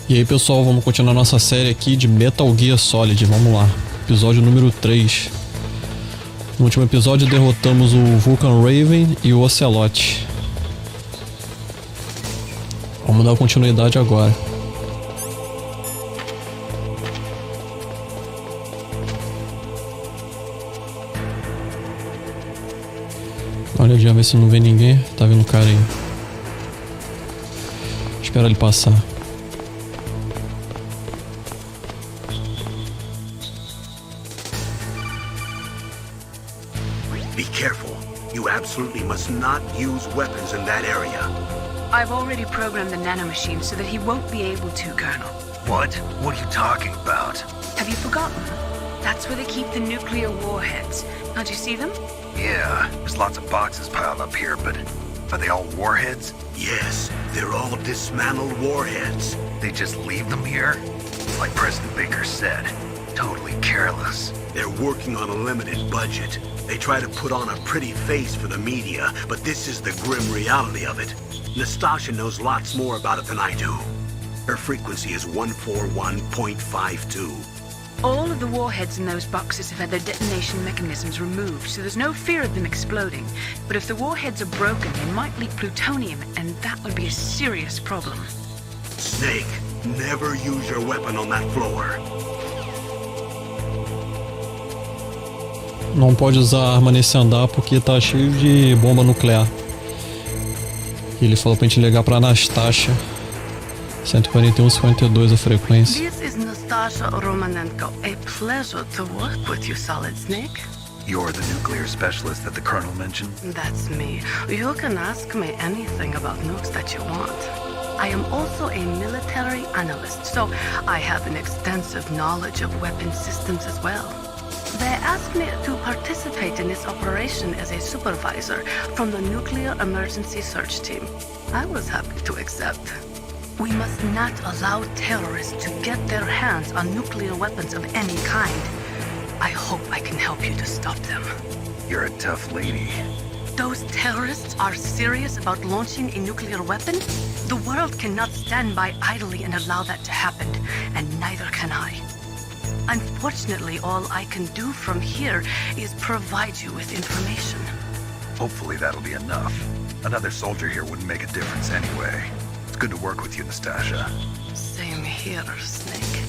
E aí pessoal, vamos continuar nossa série aqui de Metal Gear Solid, vamos lá. Episódio número 3. No último episódio derrotamos o Vulcan Raven e o Ocelot. Vamos dar continuidade agora. Olha já, ver se não vê ninguém. Tá vendo o cara aí. Espera ele passar. Be careful. You absolutely must not use weapons in that area. I've already programmed the nanomachine so that he won't be able to, Colonel. What? What are you talking about? Have you forgotten? That's where they keep the nuclear warheads. Can't you see them? Yeah, there's lots of boxes piled up here, but are they all warheads? Yes, they're all dismantled warheads. They just leave them here? Like President Baker said, totally careless. They're working on a limited budget. They try to put on a pretty face for the media, but this is the grim reality of it. Nastasha knows lots more about it than I do. Her frequency is 141.52. All of the warheads in those boxes have had their detonation mechanisms removed, so there's no fear of them exploding. But if the warheads are broken, they might leak plutonium, and that would be a serious problem. Snake, never use your weapon on that floor. Não pode usar a arma nesse andar porque tá cheio de bomba nuclear. Ele falou pra gente ligar pra Nastasha. 141-52 a frequência. This is Nastasha Romanenko. A pleasure to work with you, Solid Snake. You're the nuclear specialist that the Colonel mentioned? That's me. You can ask me anything about nukes that you want. I am also a military analyst, so I have an extensive knowledge of weapon systems as well. They asked me to participate in this operation as a supervisor from the Nuclear Emergency Search Team. I was happy to accept. We must not allow terrorists to get their hands on nuclear weapons of any kind. I hope I can help you to stop them. You're a tough lady. Those terrorists are serious about launching a nuclear weapon? The world cannot stand by idly and allow that to happen, and neither can I. Unfortunately, all I can do from here is provide you with information. Hopefully that'll be enough. Another soldier here wouldn't make a difference anyway. It's good to work with you, Nastasha. Same here, Snake.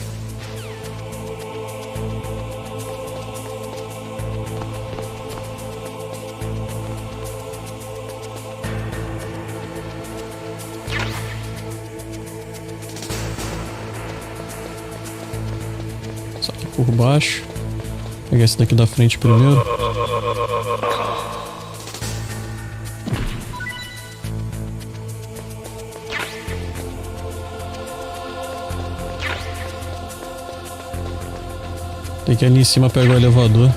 Só aqui por baixo. Vou pegar esse daqui da frente primeiro. Tem que ir ali em cima pegar o elevador.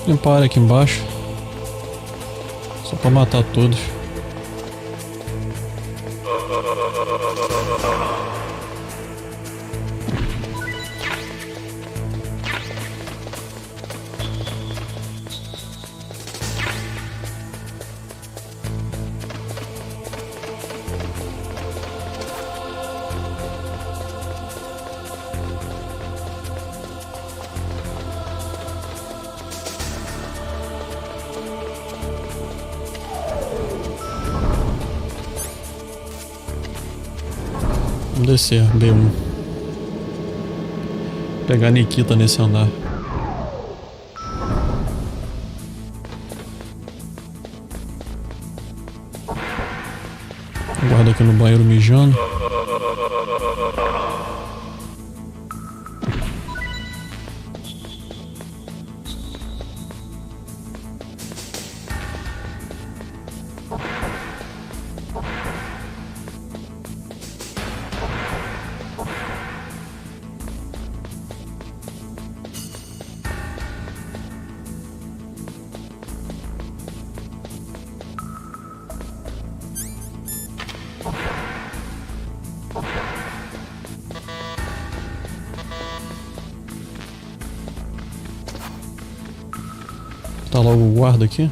Limpar aqui embaixo. Só pra matar todos. Vamos descer, B1. Pegar a Nikita nesse andar. Guarda aqui no banheiro mijando. Tá logo o guarda aqui.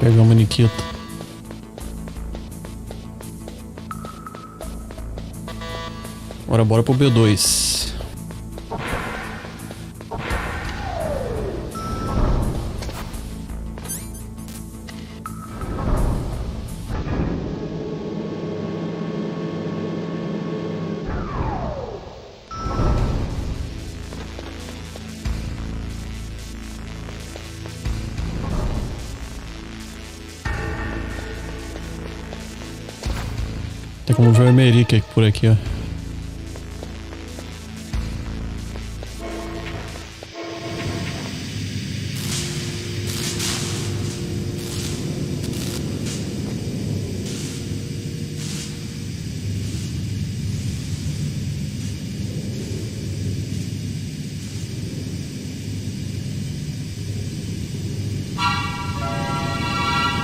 Pegamos a Nikita. Agora bora pro B2. Tem como ver o Emerick por aqui, ó.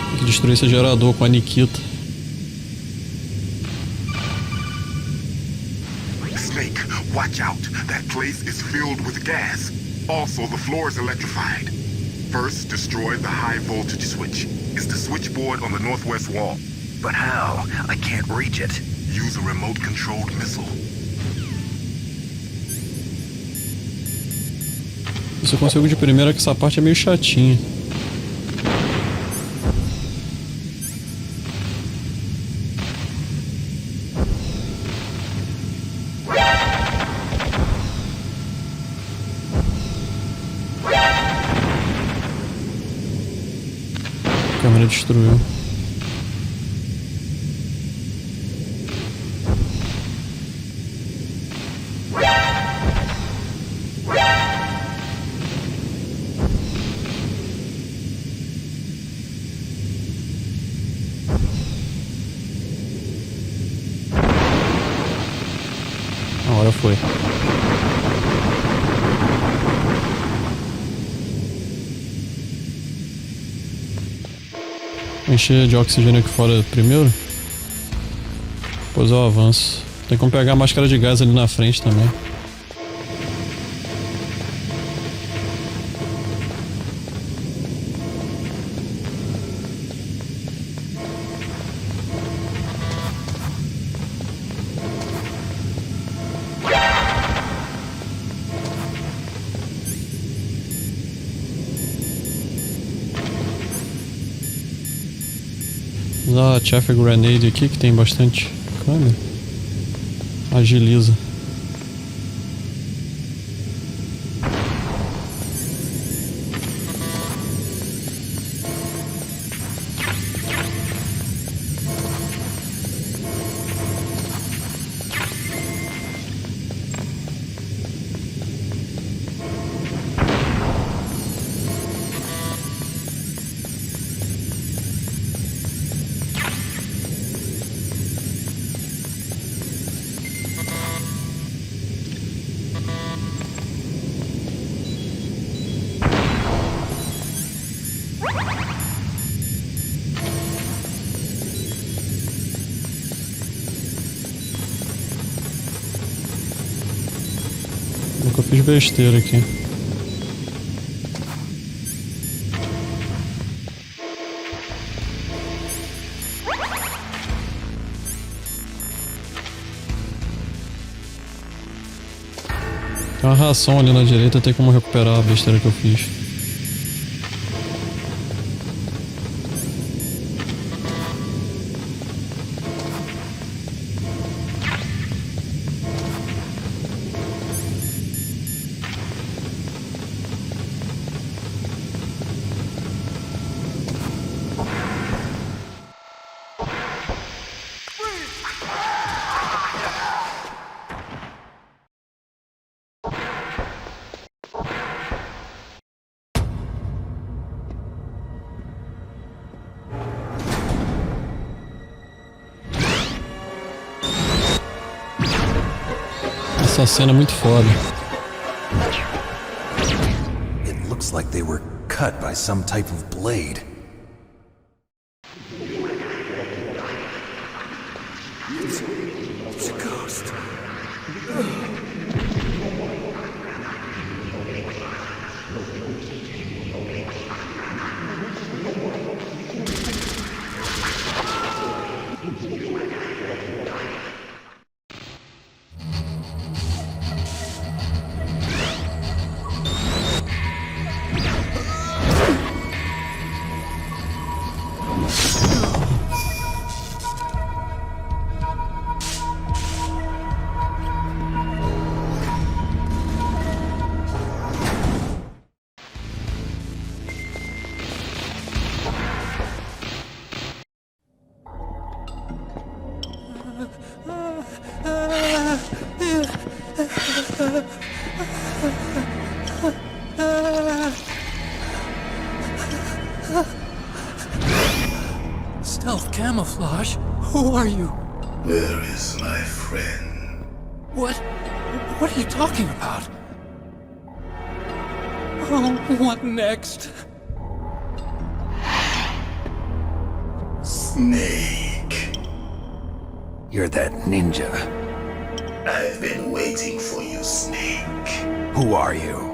Tem que destruir esse gerador com a Nikita. Watch out. That place is filled with gas. Also, the floor is electrified. First, destroy the high voltage switch. It's the switchboard on the northwest wall. But how? I can't reach it. Use a remote-controlled missile. Isso eu consigo de primeira, que essa parte é meio chatinha. A câmera destruiu. Agora foi. Encher de oxigênio aqui fora primeiro. Depois eu avanço. Tem como pegar a máscara de gás ali na frente também. Usar a Chaff Grenade aqui, que tem bastante câmera. Agiliza. Nunca fiz besteira aqui. Tem uma ração ali na direita, tem como recuperar a besteira que eu fiz. essa cena é muito foda. It looks like they were cut by some type of blade. It's a ghost. Stealth camouflage? Who are you? Where is my friend? What are you talking about? Oh, what next? Snake. You're that ninja. I've been waiting for you, Snake. Who are you?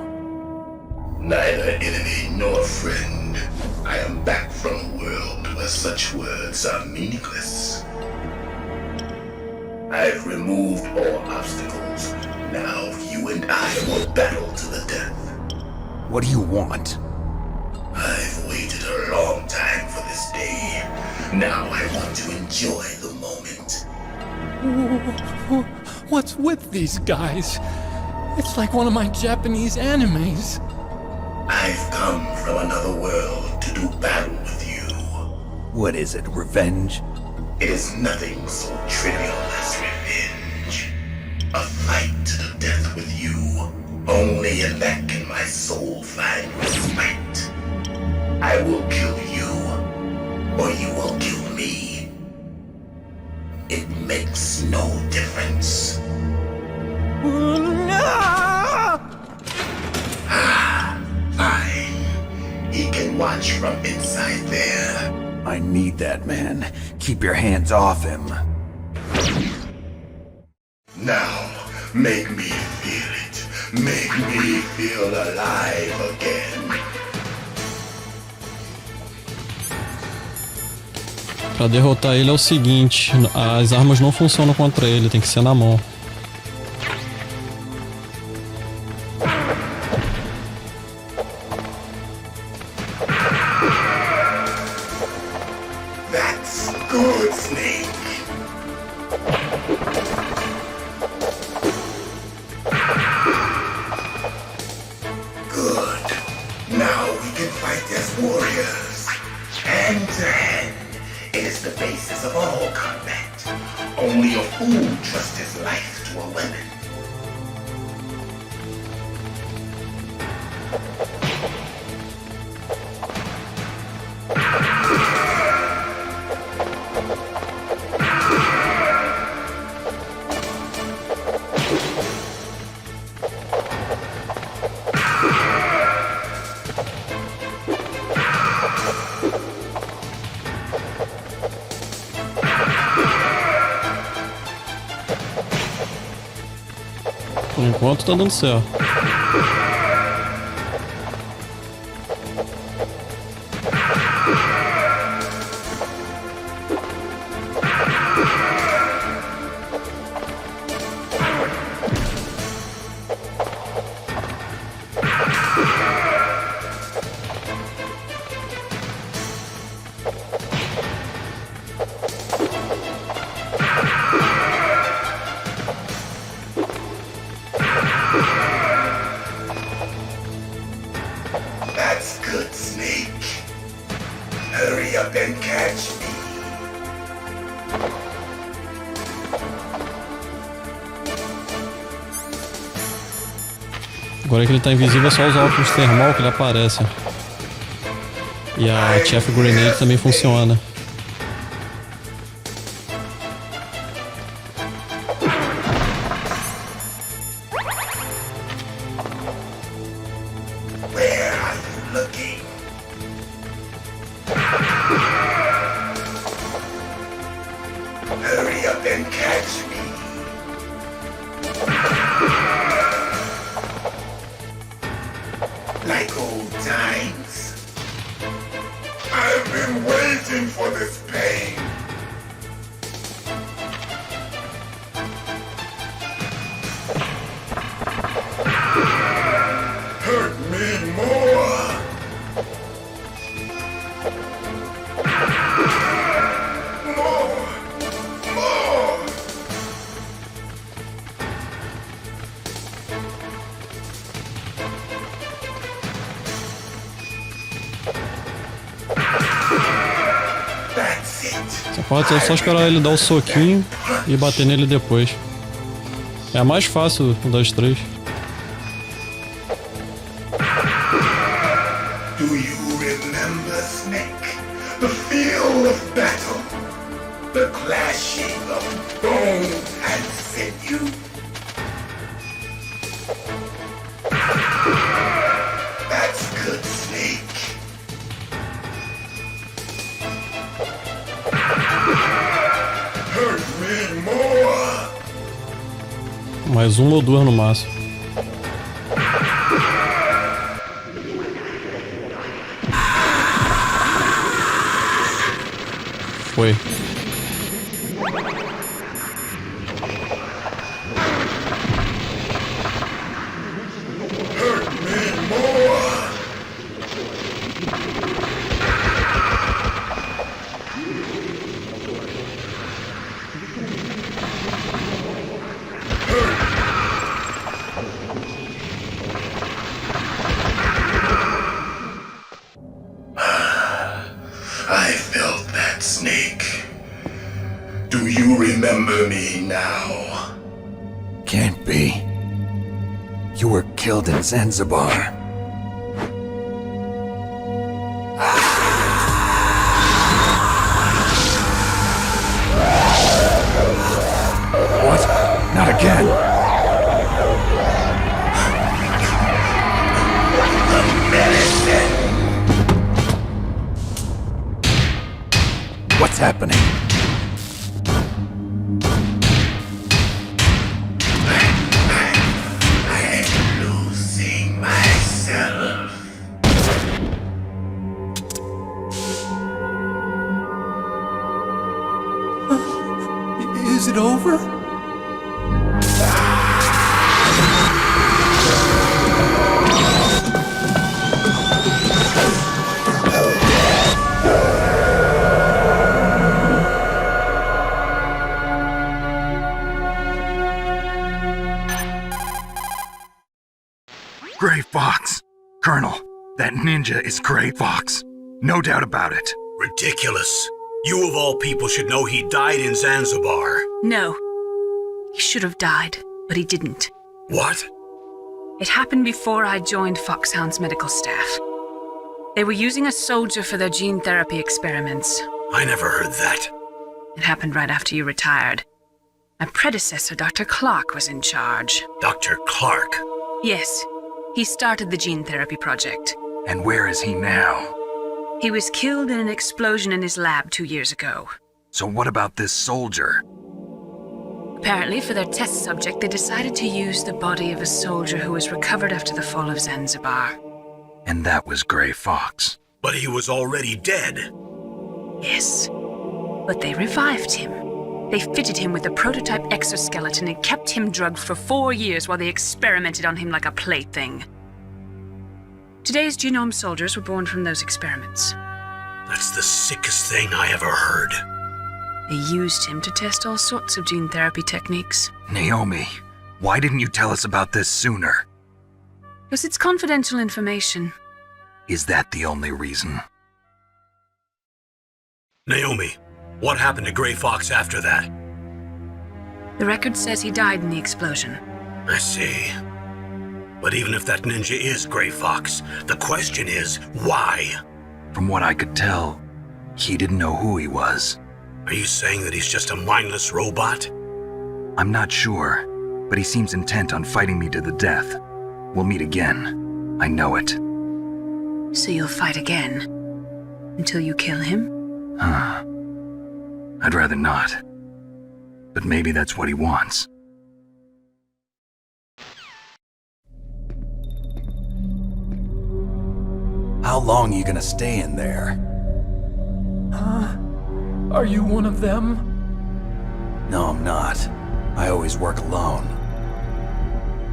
Neither enemy nor friend. I am back from a world where such words are meaningless. I've removed all obstacles. Now you and I will battle to the death. What do you want? I've waited a long time for this day. Now I want to enjoy the moment. What's with these guys? It's like one of my Japanese animes. I've come from another world to do battle with you. What is it, revenge? It is nothing so trivial as revenge. A fight to the death with you. Only in that can my soul find respite. I will kill you, or you will kill me. It makes no difference. Fine. He can watch from inside there. I need that man. Keep your hands off him. Now, make me feel it. Make me feel alive again. Pra derrotar ele é o seguinte, as armas não funcionam contra ele, tem que ser na mão. That's good, Snake. Good. Now we can fight as warriors. Hand to hand. It is the basis of all combat. Only a fool trusts his life to a weapon. Por enquanto tá dando certo. That's good, Snake. Hurry up and catch me. Agora que ele tá invisível é só usar o óculos termal que ele aparece. E a Chef Grenade também funciona. Hurry up and catch me. Like old times. I've been waiting for this pain. Hurt me more. More. That's it. Essa parte é só esperar ele dar o soquinho e bater nele depois. É a mais fácil das três. Do you remember, Snake? The feel of battle. The clashing of bone and sinew. That's good, Snake. Hurt me more. Mais uma ou duas no máximo. Foi. Hurt me more. I felt that, Snake. Do you remember me now? Can't be. You were killed in Zanzibar. What? Not again. What's happening? I'm losing myself. Is it over? Gray Fox. Colonel, that ninja is Gray Fox. No doubt about it. Ridiculous. You of all people should know he died in Zanzibar. No. He should have died, but he didn't. What? It happened before I joined Foxhound's medical staff. They were using a soldier for their gene therapy experiments. I never heard that. It happened right after you retired. My predecessor, Dr. Clark, was in charge. Dr. Clark. Yes, he started the gene therapy project. And where is he now? He was killed in an explosion in his lab 2 years ago. So what about this soldier? Apparently, for their test subject, they decided to use the body of a soldier who was recovered after the fall of Zanzibar. And that was Gray Fox. But he was already dead. Yes, but they revived him. They fitted him with a prototype exoskeleton and kept him drugged for 4 years while they experimented on him like a plaything. Today's genome soldiers were born from those experiments. That's the sickest thing I ever heard. They used him to test all sorts of gene therapy techniques. Naomi, why didn't you tell us about this sooner? Because it's confidential information. Is that the only reason? Naomi, what happened to Gray Fox after that? The record says he died in the explosion. I see. But even if that ninja is Gray Fox, the question is, why? From what I could tell, he didn't know who he was. Are you saying that he's just a mindless robot? I'm not sure, but he seems intent on fighting me to the death. We'll meet again. I know it. So you'll fight again? Until you kill him? I'd rather not. But maybe that's what he wants. How long are you gonna stay in there? Huh? Are you one of them? No, I'm not. I always work alone.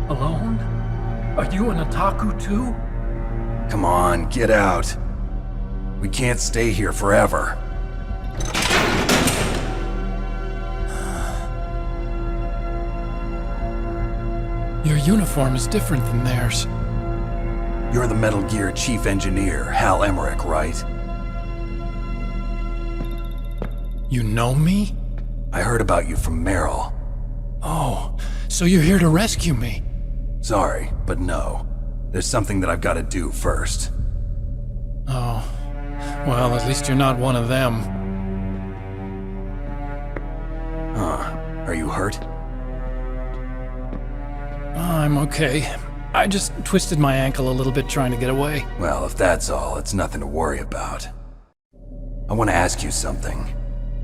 Alone? Are you an otaku too? Come on, get out. We can't stay here forever. Your uniform is different than theirs. You're the Metal Gear Chief Engineer, Hal Emmerich, right? You know me? I heard about you from Meryl. Oh, so you're here to rescue me? Sorry, but no. There's something that I've got to do first. Oh, well, at least you're not one of them. Huh. Are you hurt? I'm okay. I just twisted my ankle a little bit trying to get away. Well, if that's all, it's nothing to worry about. I want to ask you something.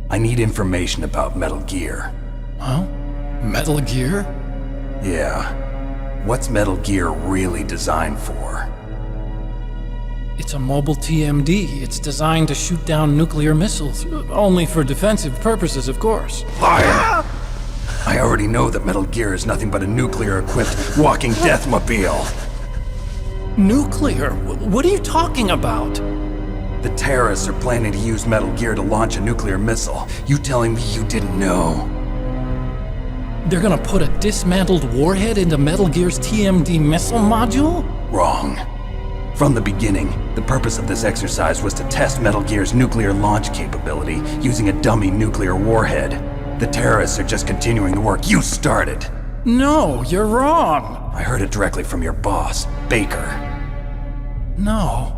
I need information about Metal Gear. Huh? Metal Gear? Yeah. What's Metal Gear really designed for? It's a mobile TMD. It's designed to shoot down nuclear missiles. Only for defensive purposes, of course. Liar! I already know that Metal Gear is nothing but a nuclear-equipped walking deathmobile. Nuclear? What are you talking about? The terrorists are planning to use Metal Gear to launch a nuclear missile. You telling me you didn't know? They're gonna put a dismantled warhead into Metal Gear's TMD missile module? Wrong. From the beginning, the purpose of this exercise was to test Metal Gear's nuclear launch capability using a dummy nuclear warhead. The terrorists are just continuing the work you started. No, you're wrong. I heard it directly from your boss, Baker. No.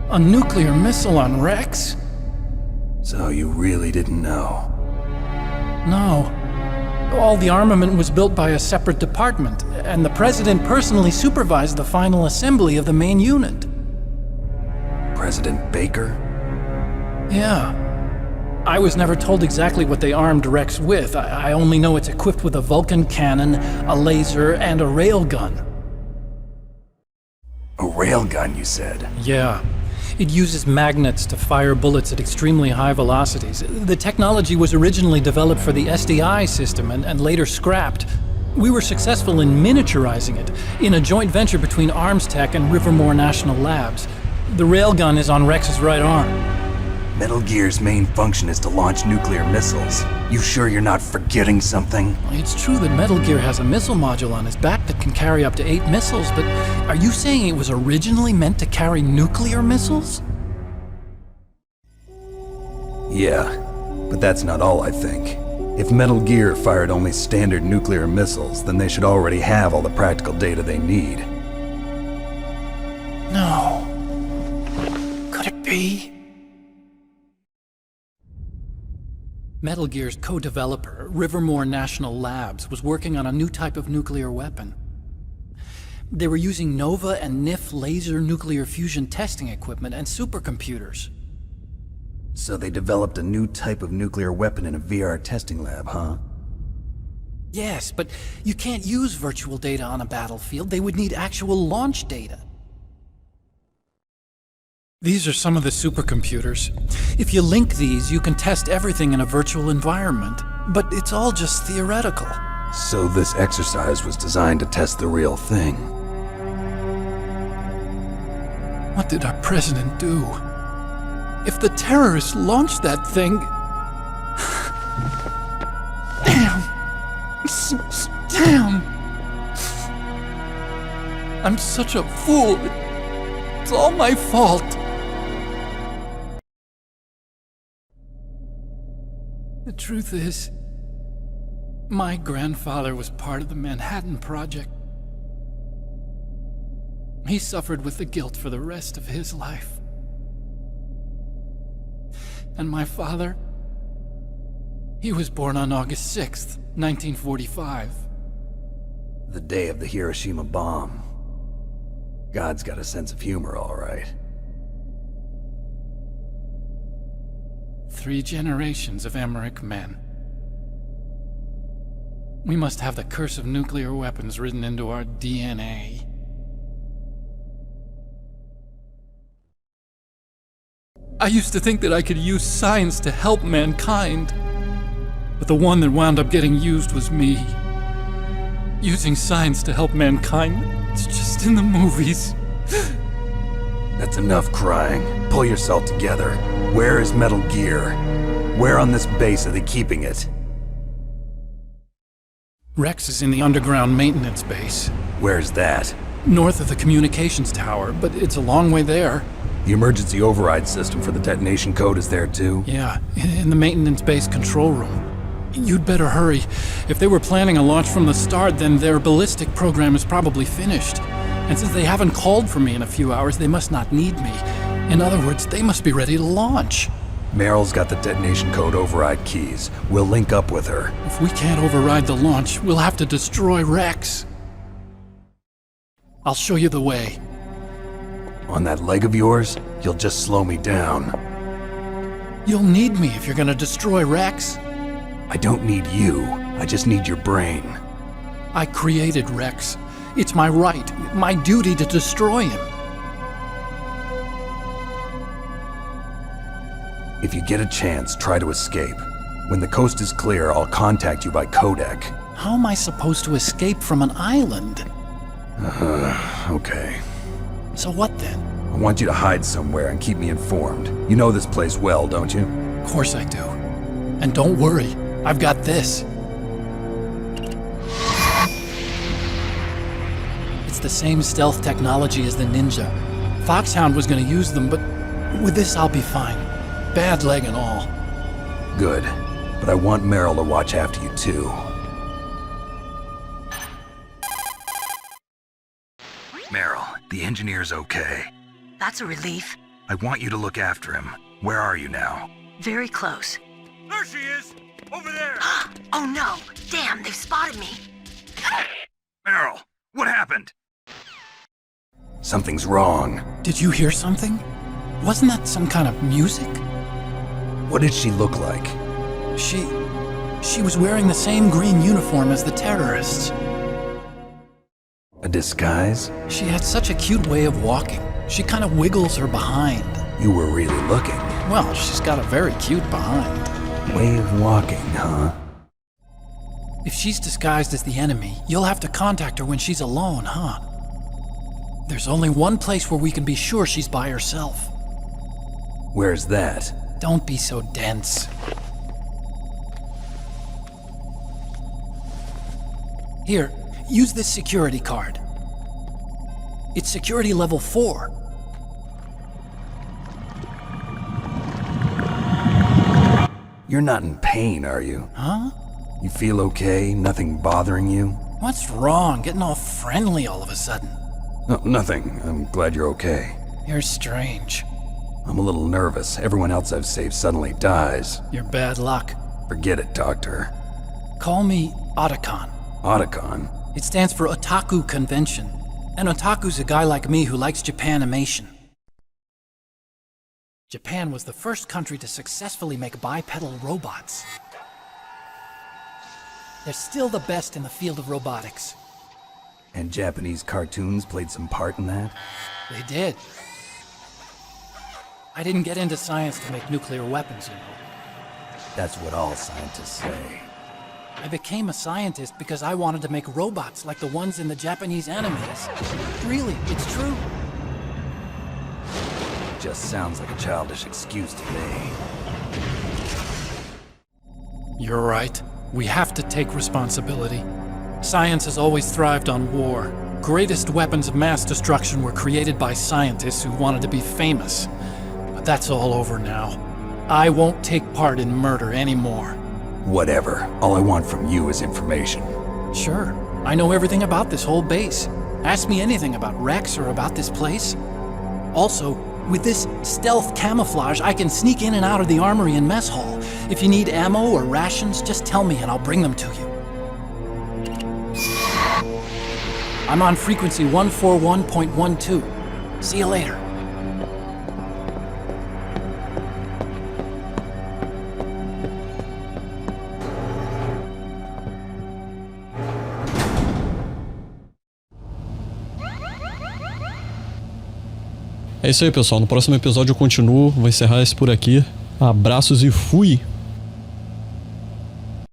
A nuclear missile on Rex? So you really didn't know? No. All the armament was built by a separate department, and the president personally supervised the final assembly of the main unit. President Baker? Yeah. I was never told exactly what they armed Rex with. I only know it's equipped with a Vulcan cannon, a laser, and a railgun. A railgun, you said? Yeah. It uses magnets to fire bullets at extremely high velocities. The technology was originally developed for the SDI system and later scrapped. We were successful in miniaturizing it in a joint venture between Arms Tech and Rivermore National Labs. The railgun is on Rex's right arm. Metal Gear's main function is to launch nuclear missiles. You sure you're not forgetting something? It's true that Metal Gear has a missile module on his back that can carry up to 8 missiles, but are you saying it was originally meant to carry nuclear missiles? Yeah, but that's not all I think. If Metal Gear fired only standard nuclear missiles, then they should already have all the practical data they need. No. Could it be? Metal Gear's co-developer, Rivermore National Labs, was working on a new type of nuclear weapon. They were using NOVA and NIF laser nuclear fusion testing equipment and supercomputers. So they developed a new type of nuclear weapon in a VR testing lab, huh? Yes, but you can't use virtual data on a battlefield. They would need actual launch data. These are some of the supercomputers. If you link these, you can test everything in a virtual environment. But it's all just theoretical. So this exercise was designed to test the real thing. What did our president do? If the terrorists launched that thing... Damn! Damn! I'm such a fool. It's all my fault. The truth is, my grandfather was part of the Manhattan Project. He suffered with the guilt for the rest of his life. And my father, he was born on August 6th, 1945. The day of the Hiroshima bomb. God's got a sense of humor, all right. 3 generations of Emmerich men. We must have the curse of nuclear weapons written into our DNA. I used to think that I could use science to help mankind, but the one that wound up getting used was me. Using science to help mankind, it's just in the movies. That's enough crying. Pull yourself together. Where is Metal Gear? Where on this base are they keeping it? Rex is in the underground maintenance base, Where's that? north of the communications tower, but it's a long way there. The emergency override system for the detonation code is there too? Yeah, in the maintenance base control room. You'd better hurry. If they were planning a launch from the start, then their ballistic program is probably finished. And since they haven't called for me in a few hours, they must not need me. In other words, they must be ready to launch. Meryl's got the detonation code override keys. We'll link up with her. If we can't override the launch, we'll have to destroy Rex. I'll show you the way. On that leg of yours, you'll just slow me down. You'll need me if you're gonna destroy Rex. I don't need you. I just need your brain. I created Rex. It's my right, my duty to destroy him. If you get a chance, try to escape. When the coast is clear, I'll contact you by codec. How am I supposed to escape from an island? Okay. So what then? I want you to hide somewhere and keep me informed. You know this place well, don't you? Of course I do. And don't worry, I've got this. It's the same stealth technology as the Ninja. Foxhound was gonna use them, but with this I'll be fine. Bad leg and all. Good. But I want Meryl to watch after you too. Meryl, the engineer's okay. That's a relief. I want you to look after him. Where are you now? Very close. There she is! Over there! Oh no! Damn, they've spotted me. Meryl, what happened? Something's wrong. Did you hear something? Wasn't that some kind of music? What did she look like? She was wearing the same green uniform as the terrorists. A disguise? She had such a cute way of walking. She kind of wiggles her behind. You were really looking. Well, she's got a very cute behind. Way of walking, huh? If she's disguised as the enemy, you'll have to contact her when she's alone, huh? There's only one place where we can be sure she's by herself. Where's that? Don't be so dense. Here, use this security card. It's security level 4. You're not in pain, are you? Huh? You feel okay? Nothing bothering you? What's wrong? Getting all friendly all of a sudden. No, nothing. I'm glad you're okay. You're strange. I'm a little nervous. Everyone else I've saved suddenly dies. You're bad luck. Forget it, Doctor. Call me Otacon. Otacon? It stands for Otaku Convention. An otaku's a guy like me who likes Japanimation. Japan was the first country to successfully make bipedal robots. They're still the best in the field of robotics. And Japanese cartoons played some part in that? They did. I didn't get into science to make nuclear weapons, you know. That's what all scientists say. I became a scientist because I wanted to make robots like the ones in the Japanese animes. Really, it's true. Just sounds like a childish excuse to me. You're right. We have to take responsibility. Science has always thrived on war. Greatest weapons of mass destruction were created by scientists who wanted to be famous. But that's all over now. I won't take part in murder anymore. Whatever. All I want from you is information. Sure. I know everything about this whole base. Ask me anything about Rex or about this place. Also, with this stealth camouflage, I can sneak in and out of the armory and mess hall. If you need ammo or rations, just tell me and I'll bring them to you. I'm on frequency 141.12. See you later. É isso aí, pessoal. No próximo episódio eu continuo. Vou encerrar esse por aqui. Abraços e fui!